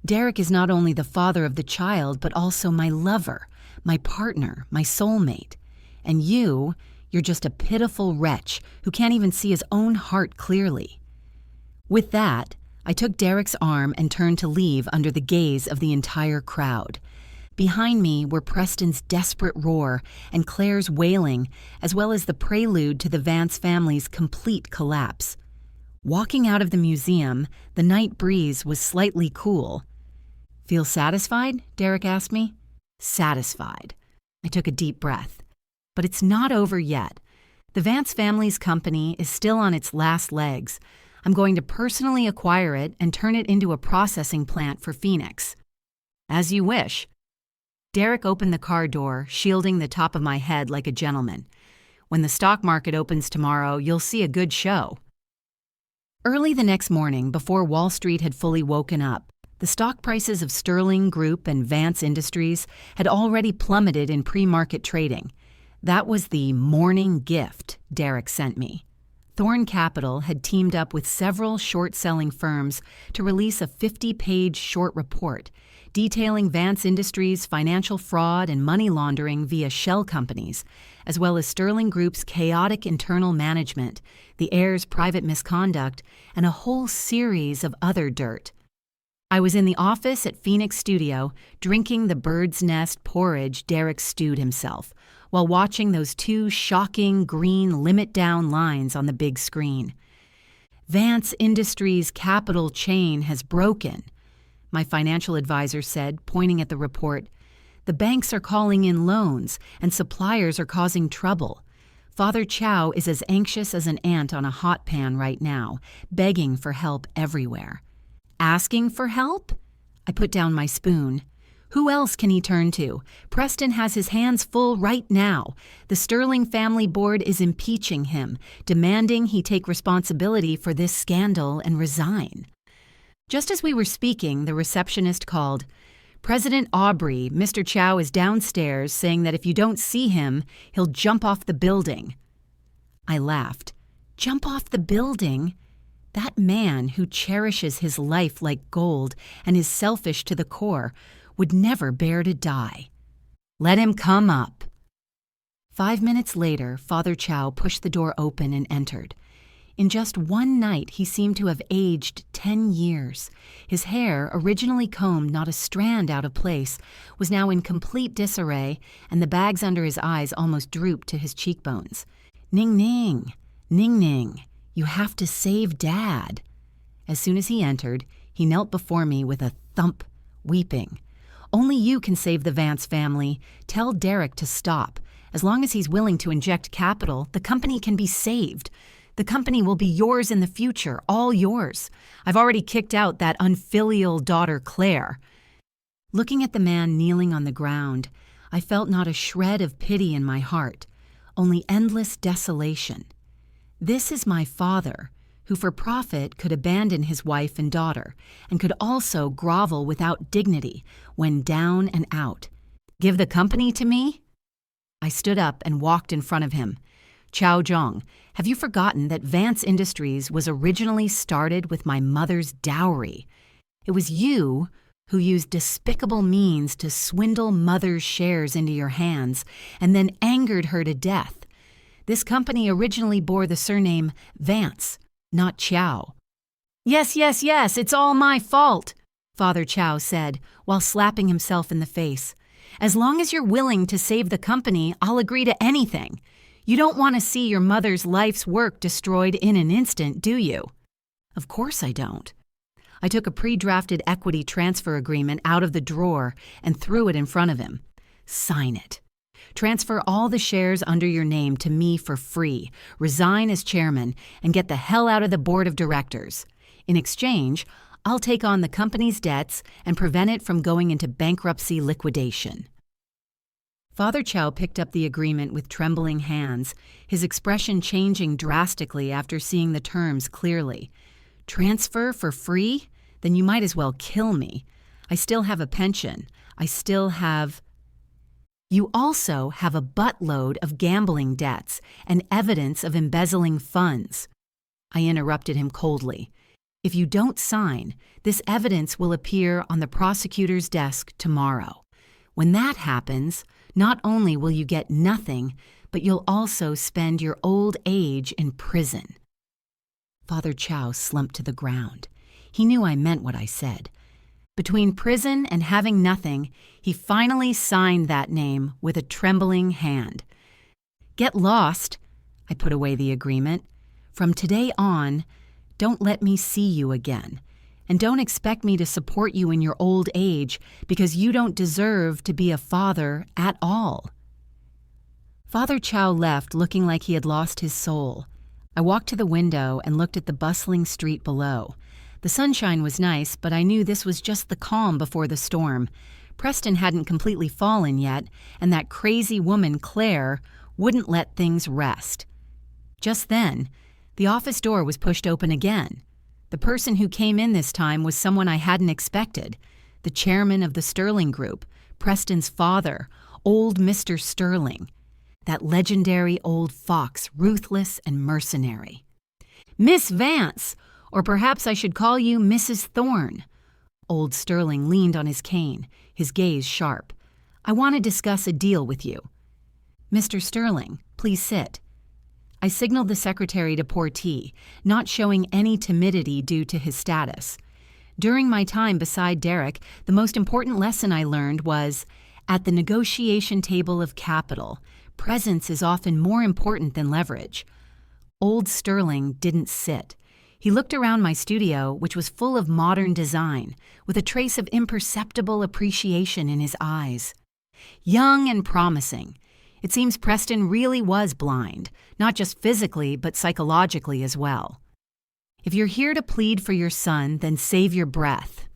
Derek is not only the father of the child, but also my lover, my partner, my soulmate. And you're just a pitiful wretch who can't even see his own heart clearly. With that, I took Derek's arm and turned to leave under the gaze of the entire crowd. Behind me were Preston's desperate roar and Claire's wailing, as well as the prelude to the Vance family's complete collapse. Walking out of the museum, the night breeze was slightly cool. Feel satisfied? Derek asked me. Satisfied. I took a deep breath. But it's not over yet. The Vance family's company is still on its last legs. I'm going to personally acquire it and turn it into a processing plant for Phoenix. As you wish. Derek opened the car door, shielding the top of my head like a gentleman. When the stock market opens tomorrow, you'll see a good show. Early the next morning, before Wall Street had fully woken up, the stock prices of Sterling Group and Vance Industries had already plummeted in pre-market trading. That was the morning gift Derek sent me. Thorn Capital had teamed up with several short-selling firms to release a 50-page short report detailing Vance Industries' financial fraud and money laundering via shell companies, as well as Sterling Group's chaotic internal management, the heirs' private misconduct, and a whole series of other dirt. I was in the office at Phoenix Studio, drinking the bird's nest porridge Derek stewed himself, while watching those two shocking green limit-down lines on the big screen. Vance Industries' capital chain has broken, my financial advisor said, pointing at the report. The banks are calling in loans, and suppliers are causing trouble. Father Chow is as anxious as an ant on a hot pan right now, begging for help everywhere. Asking for help? I put down my spoon. Who else can he turn to? Preston has his hands full right now. The Sterling family board is impeaching him, demanding he take responsibility for this scandal and resign. Just as we were speaking, the receptionist called. President Aubrey, Mr. Chow is downstairs saying that if you don't see him, he'll jump off the building. I laughed. Jump off the building? That man who cherishes his life like gold and is selfish to the core would never bear to die. Let him come up. 5 minutes later, Father Chow pushed the door open and entered. In just one night, he seemed to have aged 10 years. His hair, originally combed not a strand out of place, was now in complete disarray, and the bags under his eyes almost drooped to his cheekbones. Ning ning, ning ning, you have to save Dad. As soon as he entered, he knelt before me with a thump, weeping. Only you can save the Vance family. Tell Derek to stop. As long as he's willing to inject capital, the company can be saved. The company will be yours in the future, all yours. I've already kicked out that unfilial daughter, Claire. Looking at the man kneeling on the ground, I felt not a shred of pity in my heart, only endless desolation. This is my father, who for profit could abandon his wife and daughter, and could also grovel without dignity when down and out. Give the company to me? I stood up and walked in front of him. Chow Jong, have you forgotten that Vance Industries was originally started with my mother's dowry? It was you who used despicable means to swindle mother's shares into your hands and then angered her to death. This company originally bore the surname Vance, not Chow. Yes, it's all my fault, Father Chow said while slapping himself in the face. As long as you're willing to save the company, I'll agree to anything. You don't want to see your mother's life's work destroyed in an instant, do you? Of course I don't. I took a pre-drafted equity transfer agreement out of the drawer and threw it in front of him. Sign it. Transfer all the shares under your name to me for free, resign as chairman, and get the hell out of the board of directors. In exchange, I'll take on the company's debts and prevent it from going into bankruptcy liquidation. Father Chow picked up the agreement with trembling hands, his expression changing drastically after seeing the terms clearly. Transfer for free? Then you might as well kill me. I still have a pension. You also have a buttload of gambling debts and evidence of embezzling funds. I interrupted him coldly. If you don't sign, this evidence will appear on the prosecutor's desk tomorrow. When that happens, not only will you get nothing, but you'll also spend your old age in prison. Father Chow slumped to the ground. He knew I meant what I said. Between prison and having nothing, he finally signed that name with a trembling hand. Get lost, I put away the agreement. From today on, don't let me see you again. And don't expect me to support you in your old age because you don't deserve to be a father at all. Father Chow left looking like he had lost his soul. I walked to the window and looked at the bustling street below. The sunshine was nice, but I knew this was just the calm before the storm. Preston hadn't completely fallen yet, and that crazy woman, Claire, wouldn't let things rest. Just then, the office door was pushed open again. The person who came in this time was someone I hadn't expected. The chairman of the Sterling Group, Preston's father, old Mr. Sterling. That legendary old fox, ruthless and mercenary. Miss Vance! Or perhaps I should call you Mrs. Thorne. Old Sterling leaned on his cane, his gaze sharp. I want to discuss a deal with you. Mr. Sterling, please sit. I signaled the secretary to pour tea, not showing any timidity due to his status. During my time beside Derek, the most important lesson I learned was, at the negotiation table of capital, presence is often more important than leverage. Old Sterling didn't sit. He looked around my studio, which was full of modern design, with a trace of imperceptible appreciation in his eyes. Young and promising. It seems Preston really was blind, not just physically, but psychologically as well. If you're here to plead for your son, then save your breath.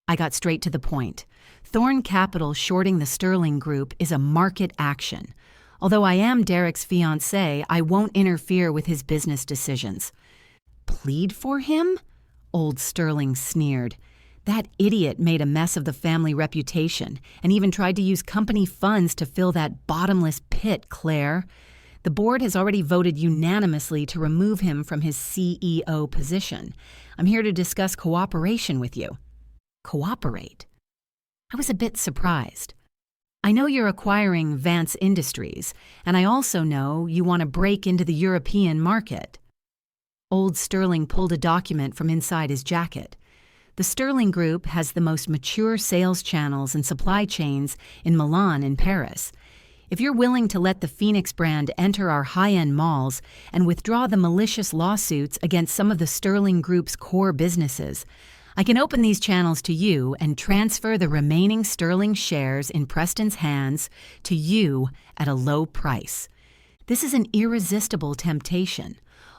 I got straight to the point. Thorne Capital shorting the Sterling Group is a market action. Although I am Derek's fiancée, I won't interfere with his business decisions. Plead for him? Old Sterling sneered. That idiot made a mess of the family reputation and even tried to use company funds to fill that bottomless pit, Claire. The board has already voted unanimously to remove him from his CEO position. I'm here to discuss cooperation with you. Cooperate? I was a bit surprised. I know you're acquiring Vance Industries, and I also know you want to break into the European market. Old Sterling pulled a document from inside his jacket. The Sterling Group has the most mature sales channels and supply chains in Milan and Paris. If you're willing to let the Phoenix brand enter our high-end malls and withdraw the malicious lawsuits against some of the Sterling Group's core businesses, I can open these channels to you and transfer the remaining Sterling shares in Preston's hands to you at a low price. This is an irresistible temptation.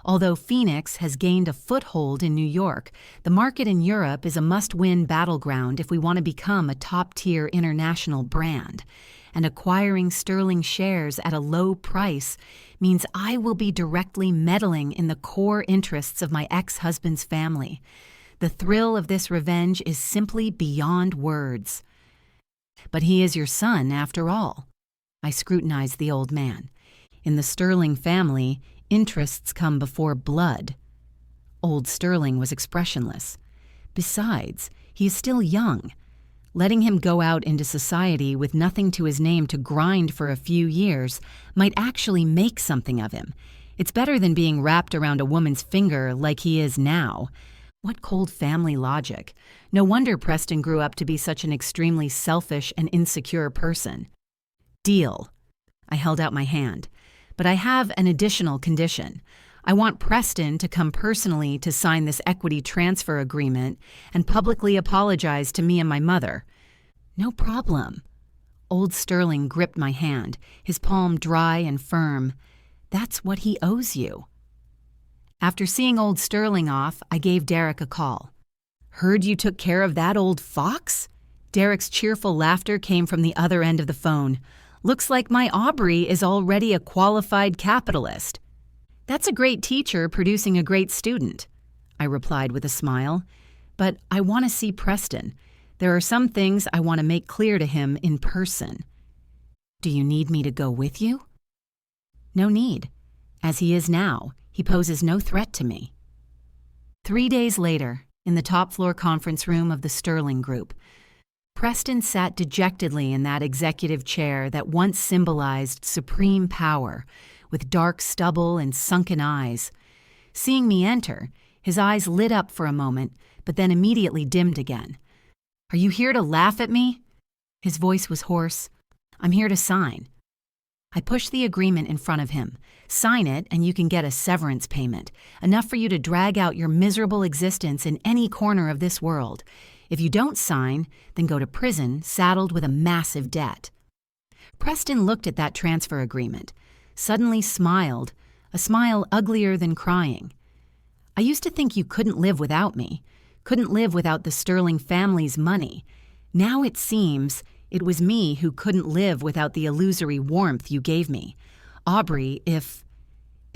Although Phoenix has gained a foothold in New York, the market in Europe is a must-win battleground if we want to become a top-tier international brand. and acquiring Sterling shares at a low price means I will be directly meddling in the core interests of my ex-husband's family. The thrill of this revenge is simply beyond words. But he is your son, after all. I scrutinized the old man. In the Sterling family, interests come before blood. Old Sterling was expressionless. Besides, he is still young. Letting him go out into society with nothing to his name to grind for a few years might actually make something of him. It's better than being wrapped around a woman's finger like he is now. What cold family logic. No wonder Preston grew up to be such an extremely selfish and insecure person. Deal. I held out my hand. But I have an additional condition. I want Preston to come personally to sign this equity transfer agreement and publicly apologize to me and my mother. No problem. Old Sterling gripped my hand, his palm dry and firm. That's what he owes you. After seeing old Sterling off, I gave Derek a call. Heard you took care of that old fox? Derek's cheerful laughter came from the other end of the phone. Looks like my Aubrey is already a qualified capitalist. That's a great teacher producing a great student, I replied with a smile. But I want to see Preston. There are some things I want to make clear to him in person. Do you need me to go with you? No need. As he is now, he poses no threat to me. 3 days later, in the top-floor conference room of the Sterling Group, Preston sat dejectedly in that executive chair that once symbolized supreme power, with dark stubble and sunken eyes. Seeing me enter, his eyes lit up for a moment, but then immediately dimmed again. Are you here to laugh at me? His voice was hoarse. I'm here to sign. I pushed the agreement in front of him. Sign it and you can get a severance payment, enough for you to drag out your miserable existence in any corner of this world. If you don't sign, then go to prison saddled with a massive debt. Preston looked at that transfer agreement, suddenly smiled, a smile uglier than crying. I used to think you couldn't live without me, couldn't live without the Sterling family's money. Now it seems it was me who couldn't live without the illusory warmth you gave me. Aubrey, if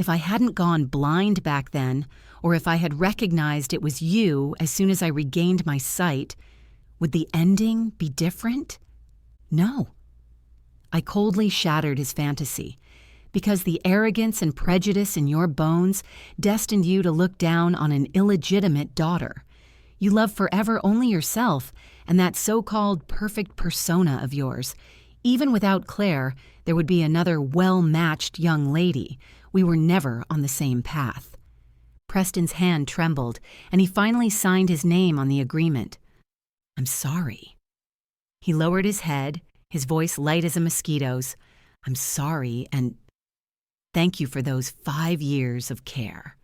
I hadn't gone blind back then, or if I had recognized it was you as soon as I regained my sight, would the ending be different? No. I coldly shattered his fantasy, because the arrogance and prejudice in your bones destined you to look down on an illegitimate daughter. You love forever only yourself and that so-called perfect persona of yours. Even without Claire, there would be another well-matched young lady. We were never on the same path. Preston's hand trembled, and he finally signed his name on the agreement. I'm sorry. He lowered his head, his voice light as a mosquito's. I'm sorry, and thank you for those 5 years of care.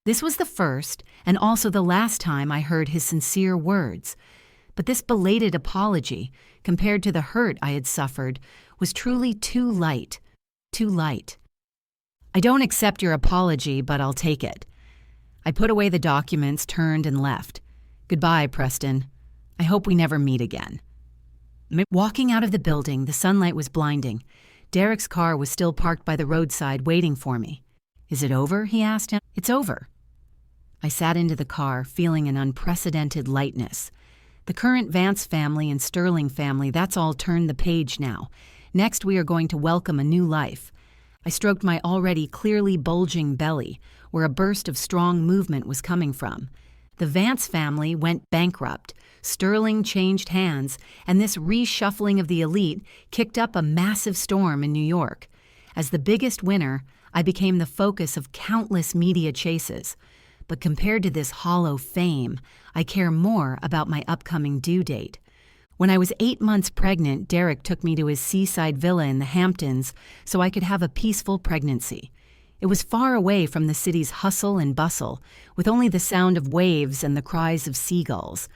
This was the first and also the last time I heard his sincere words, but this belated apology, compared to the hurt I had suffered, was truly too light, too light. I don't accept your apology, but I'll take it. I put away the documents, turned, and left. Goodbye, Preston. I hope we never meet again. Walking out of the building, the sunlight was blinding. Derek's car was still parked by the roadside waiting for me. Is it over? He asked him. It's over. I sat into the car, feeling an unprecedented lightness. The current Vance family and Sterling family, that's all turned the page now. Next, we are going to welcome a new life. I stroked my already clearly bulging belly, where a burst of strong movement was coming from. The Vance family went bankrupt. Sterling changed hands, and this reshuffling of the elite kicked up a massive storm in New York. As the biggest winner, I became the focus of countless media chases. But compared to this hollow fame, I care more about my upcoming due date. When I was 8 months pregnant, Derek took me to his seaside villa in the Hamptons so I could have a peaceful pregnancy. It was far away from the city's hustle and bustle, with only the sound of waves and the cries of seagulls.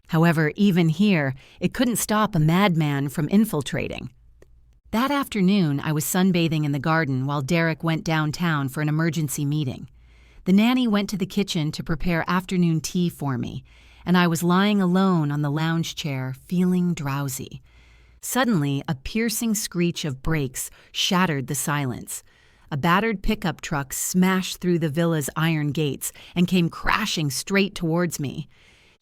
However, even here, it couldn't stop a madman from infiltrating. That afternoon, I was sunbathing in the garden while Derek went downtown for an emergency meeting. The nanny went to the kitchen to prepare afternoon tea for me, and I was lying alone on the lounge chair, feeling drowsy. Suddenly, a piercing screech of brakes shattered the silence. A battered pickup truck smashed through the villa's iron gates and came crashing straight towards me.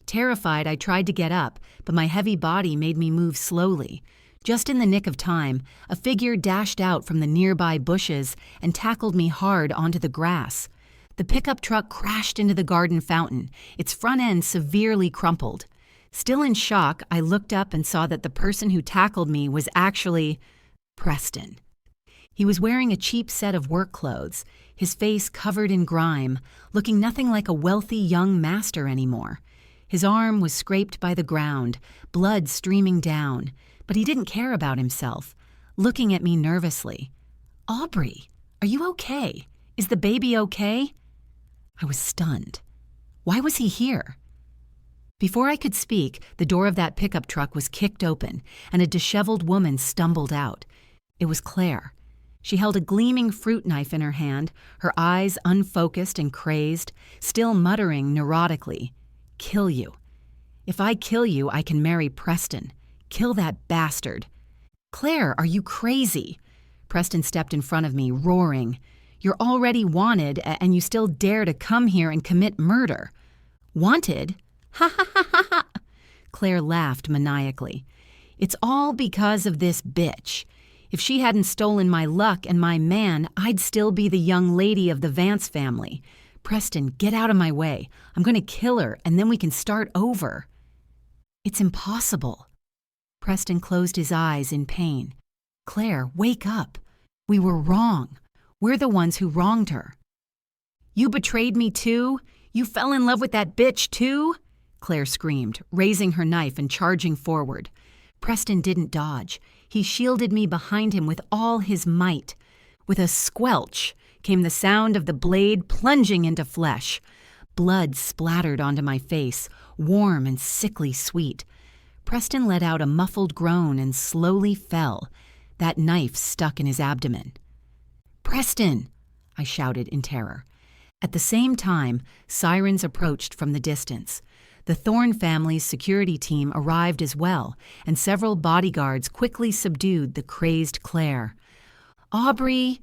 Terrified, I tried to get up, but my heavy body made me move slowly. Just in the nick of time, a figure dashed out from the nearby bushes and tackled me hard onto the grass. The pickup truck crashed into the garden fountain, its front end severely crumpled. Still in shock, I looked up and saw that the person who tackled me was actually Preston. He was wearing a cheap set of work clothes, his face covered in grime, looking nothing like a wealthy young master anymore. His arm was scraped by the ground, blood streaming down, but he didn't care about himself, looking at me nervously. "Aubrey, are you okay? Is the baby okay?" I was stunned. Why was he here? Before I could speak, the door of that pickup truck was kicked open, and a disheveled woman stumbled out. It was Claire. She held a gleaming fruit knife in her hand, her eyes unfocused and crazed, still muttering neurotically, "Kill you. If I kill you, I can marry Preston. Kill that bastard." "Claire, are you crazy?" Preston stepped in front of me, roaring. "You're already wanted, and you still dare to come here and commit murder." "Wanted? Ha ha ha ha ha!" Claire laughed maniacally. "It's all because of this bitch. If she hadn't stolen my luck and my man, I'd still be the young lady of the Vance family. Preston, get out of my way. I'm going to kill her, and then we can start over." "It's impossible." Preston closed his eyes in pain. "Claire, wake up. We were wrong. We're the ones who wronged her." "You betrayed me too? You fell in love with that bitch too?" Claire screamed, raising her knife and charging forward. Preston didn't dodge. He shielded me behind him with all his might. With a squelch came the sound of the blade plunging into flesh. Blood splattered onto my face, warm and sickly sweet. Preston let out a muffled groan and slowly fell. That knife stuck in his abdomen. "Preston!" I shouted in terror. At the same time, sirens approached from the distance. The Thorne family's security team arrived as well, and several bodyguards quickly subdued the crazed Claire. "Aubrey!"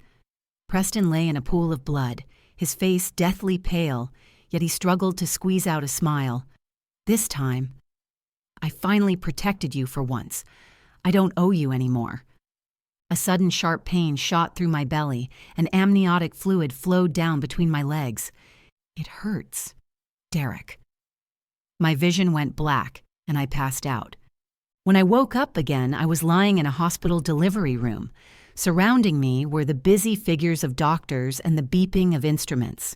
Preston lay in a pool of blood, his face deathly pale, yet he struggled to squeeze out a smile. "This time, I finally protected you for once. I don't owe you anymore." A sudden sharp pain shot through my belly, and amniotic fluid flowed down between my legs. "It hurts, Derek." My vision went black, and I passed out. When I woke up again, I was lying in a hospital delivery room. Surrounding me were the busy figures of doctors and the beeping of instruments.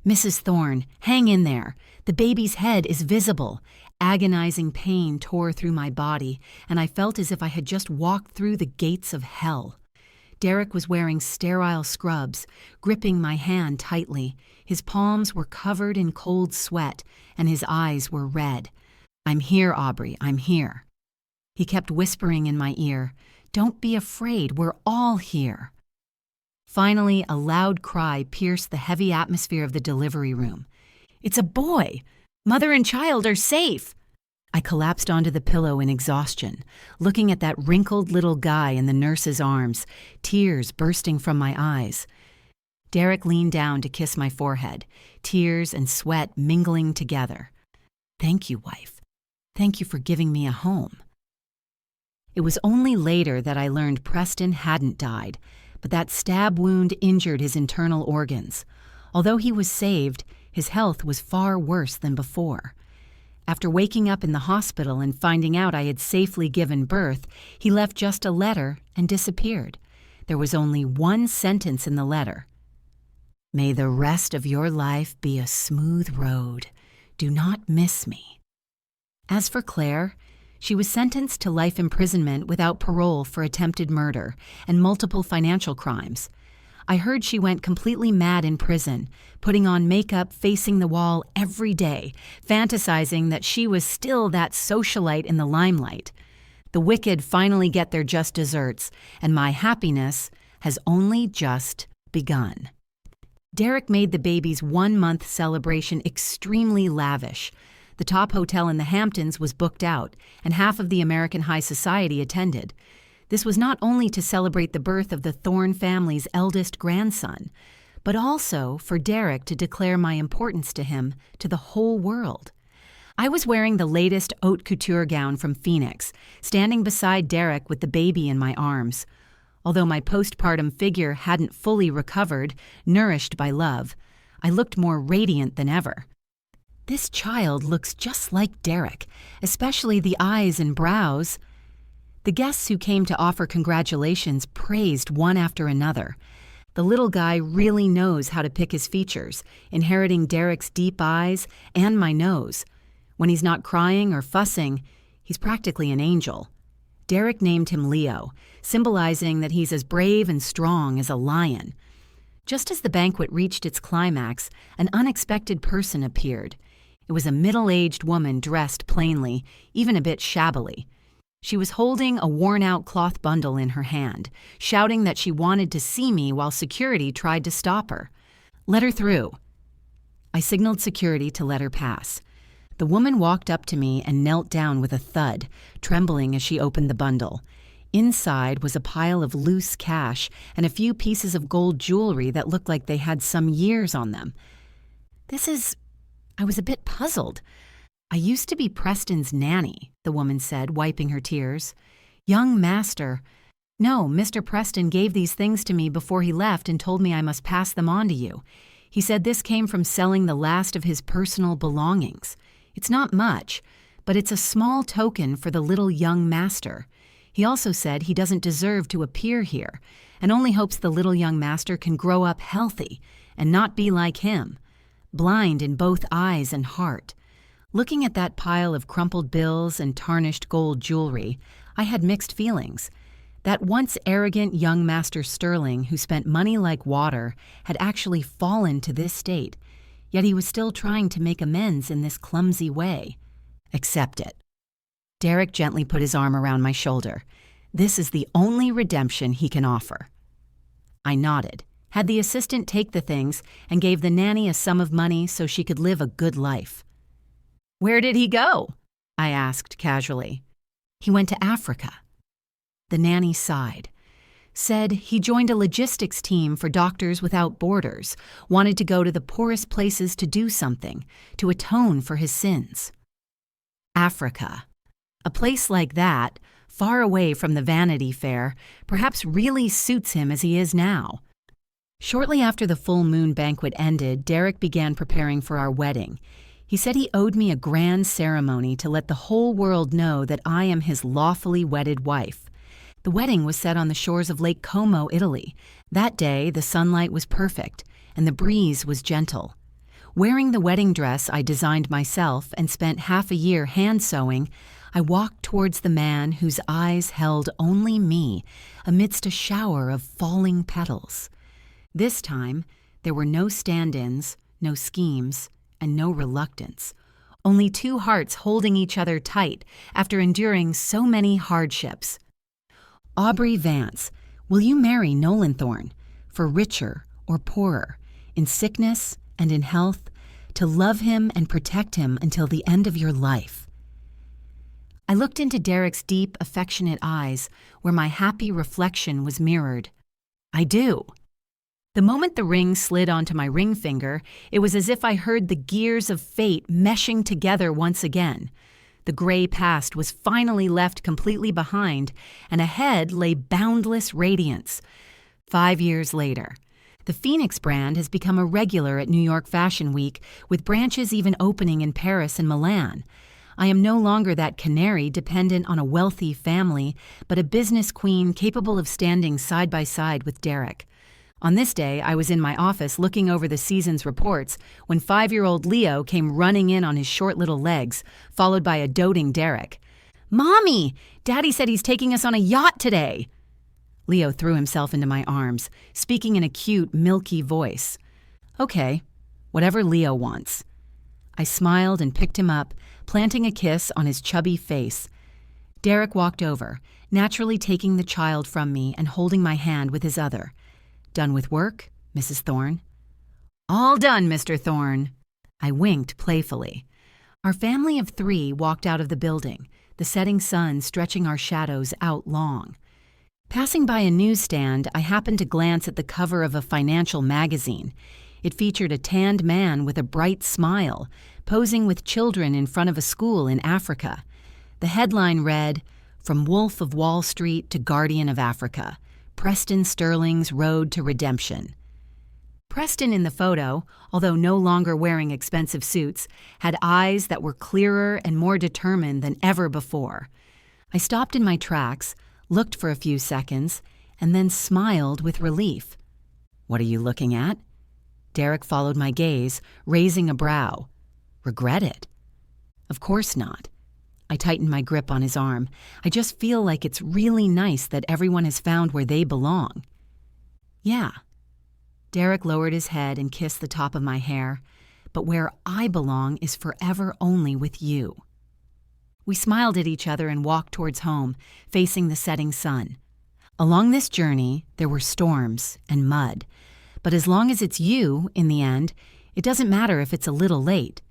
"Mrs. Thorne, hang in there. The baby's head is visible." Agonizing pain tore through my body, and I felt as if I had just walked through the gates of hell. Derek was wearing sterile scrubs, gripping my hand tightly. His palms were covered in cold sweat, and his eyes were red. "I'm here, Aubrey, I'm here." He kept whispering in my ear, "Don't be afraid, we're all here." Finally, a loud cry pierced the heavy atmosphere of the delivery room. "It's a boy! Mother and child are safe!" I collapsed onto the pillow in exhaustion, looking at that wrinkled little guy in the nurse's arms, tears bursting from my eyes. Derek leaned down to kiss my forehead, tears and sweat mingling together. "Thank you, wife. Thank you for giving me a home." It was only later that I learned Preston hadn't died, but that stab wound injured his internal organs. Although he was saved, his health was far worse than before. After waking up in the hospital and finding out I had safely given birth, he left just a letter and disappeared. There was only one sentence in the letter. "May the rest of your life be a smooth road. Do not miss me." As for Claire, she was sentenced to life imprisonment without parole for attempted murder and multiple financial crimes. I heard she went completely mad in prison, putting on makeup facing the wall every day, fantasizing that she was still that socialite in the limelight. The wicked finally get their just desserts, and my happiness has only just begun. Derek made the baby's 1-month celebration extremely lavish. The top hotel in the Hamptons was booked out, and half of the American high society attended. This was not only to celebrate the birth of the Thorne family's eldest grandson, but also for Derek to declare my importance to him to the whole world. I was wearing the latest haute couture gown from Phoenix, standing beside Derek with the baby in my arms. Although my postpartum figure hadn't fully recovered, nourished by love, I looked more radiant than ever. This child looks just like Derek, especially the eyes and brows. The guests who came to offer congratulations praised one after another. The little guy really knows how to pick his features, inheriting Derek's deep eyes and my nose. When he's not crying or fussing, he's practically an angel. Derek named him Leo, symbolizing that he's as brave and strong as a lion. Just as the banquet reached its climax, an unexpected person appeared. It was a middle-aged woman dressed plainly, even a bit shabbily. She was holding a worn-out cloth bundle in her hand, shouting that she wanted to see me while security tried to stop her. "Let her through." I signaled security to let her pass. The woman walked up to me and knelt down with a thud, trembling as she opened the bundle. Inside was a pile of loose cash and a few pieces of gold jewelry that looked like they had some years on them. I was a bit puzzled. "I used to be Preston's nanny," the woman said, wiping her tears. "Young master. No, Mr. Preston gave these things to me before he left and told me I must pass them on to you. He said this came from selling the last of his personal belongings. It's not much, but it's a small token for the little young master. He also said he doesn't deserve to appear here and only hopes the little young master can grow up healthy and not be like him, blind in both eyes and heart." Looking at that pile of crumpled bills and tarnished gold jewelry, I had mixed feelings. That once arrogant young Master Sterling who spent money like water had actually fallen to this state, yet he was still trying to make amends in this clumsy way. Accept it. Derek gently put his arm around my shoulder. This is the only redemption he can offer. I nodded, had the assistant take the things, and gave the nanny a sum of money so she could live a good life. "Where did he go?" I asked casually. "He went to Africa." The nanny sighed, said he joined a logistics team for Doctors Without Borders, wanted to go to the poorest places to do something, to atone for his sins. Africa. A place like that, far away from the Vanity Fair, perhaps really suits him as he is now. Shortly after the full moon banquet ended, Derek began preparing for our wedding. He said he owed me a grand ceremony to let the whole world know that I am his lawfully wedded wife. The wedding was set on the shores of Lake Como, Italy. That day, the sunlight was perfect, and the breeze was gentle. Wearing the wedding dress I designed myself and spent half a year hand-sewing, I walked towards the man whose eyes held only me amidst a shower of falling petals. This time, there were no stand-ins, no schemes, and no reluctance. Only two hearts holding each other tight after enduring so many hardships. "Aubrey Vance, will you marry Nolan Thorne, for richer or poorer, in sickness and in health, to love him and protect him until the end of your life?" I looked into Derek's deep, affectionate eyes, where my happy reflection was mirrored. "I do." The moment the ring slid onto my ring finger, it was as if I heard the gears of fate meshing together once again. The gray past was finally left completely behind, and ahead lay boundless radiance. 5 years later, the Phoenix brand has become a regular at New York Fashion Week, with branches even opening in Paris and Milan. I am no longer that canary dependent on a wealthy family, but a business queen capable of standing side by side with Derek. On this day, I was in my office looking over the season's reports when 5-year-old Leo came running in on his short little legs, followed by a doting Derek. "Mommy! Daddy said he's taking us on a yacht today!" Leo threw himself into my arms, speaking in a cute, milky voice. "Okay, whatever Leo wants." I smiled and picked him up, planting a kiss on his chubby face. Derek walked over, naturally taking the child from me and holding my hand with his other. "Done with work, Mrs. Thorne?" "All done, Mr. Thorne." I winked playfully. Our family of 3 walked out of the building, the setting sun stretching our shadows out long. Passing by a newsstand, I happened to glance at the cover of a financial magazine. It featured a tanned man with a bright smile, posing with children in front of a school in Africa. The headline read, "From Wolf of Wall Street to Guardian of Africa, Preston Sterling's Road to Redemption." Preston in the photo, although no longer wearing expensive suits, had eyes that were clearer and more determined than ever before. I stopped in my tracks, looked for a few seconds, and then smiled with relief. "What are you looking at?" Derek followed my gaze, raising a brow. "Regret it?" "Of course not." I tightened my grip on his arm. "I just feel like it's really nice that everyone has found where they belong." "Yeah." Derek lowered his head and kissed the top of my hair. "But where I belong is forever only with you." We smiled at each other and walked towards home, facing the setting sun. Along this journey, there were storms and mud. But as long as it's you, in the end, it doesn't matter if it's a little late.